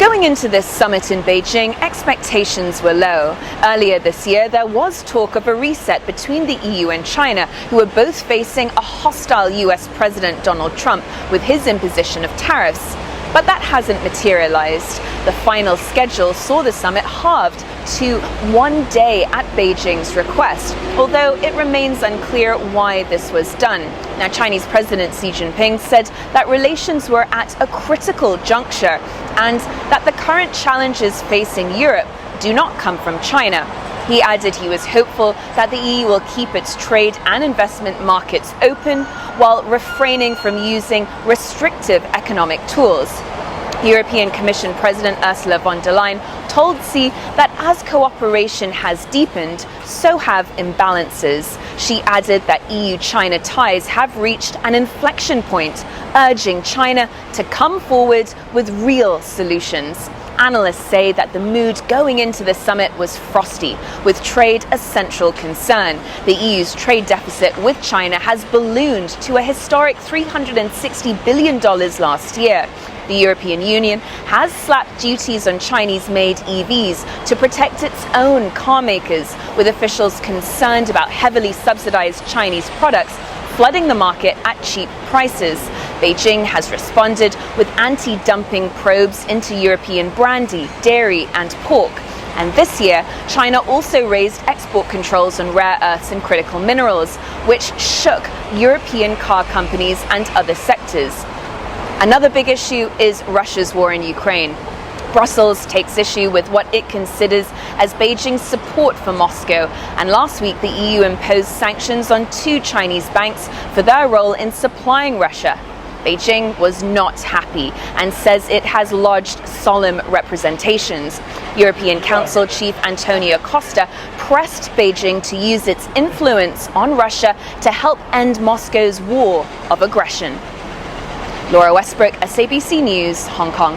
Going into this summit in Beijing, expectations were low. Earlier this year, there was talk of a reset between the EU and China, who were both facing a hostile US President Donald Trump with his imposition of tariffs. But that hasn't materialized. The final schedule saw the summit halved to 1 day at Beijing's request, although it remains unclear why this was done. Now, Chinese President Xi Jinping said that relations were at a critical juncture and that the current challenges facing Europe do not come from China. He added he was hopeful that the EU will keep its trade and investment markets open while refraining from using restrictive economic tools. European Commission President Ursula von der Leyen told Xi that as cooperation has deepened, so have imbalances. She added that EU-China ties have reached an inflection point, urging China to come forward with real solutions. Analysts say that the mood going into the summit was frosty, with trade a central concern. The EU's trade deficit with China has ballooned to a historic $360 billion last year. The European Union has slapped duties on Chinese-made EVs to protect its own car makers, with officials concerned about heavily subsidized Chinese products flooding the market at cheap prices. Beijing has responded with anti-dumping probes into European brandy, dairy and pork. And this year, China also raised export controls on rare earths and critical minerals, which shook European car companies and other sectors. Another big issue is Russia's war in Ukraine. Brussels takes issue with what it considers as Beijing's support for Moscow, and last week the EU imposed sanctions on 2 Chinese banks for their role in supplying Russia. Beijing was not happy and says it has lodged solemn representations. European Council Chief Antonio Costa pressed Beijing to use its influence on Russia to help end Moscow's war of aggression. Laura Westbrook, SABC News, Hong Kong.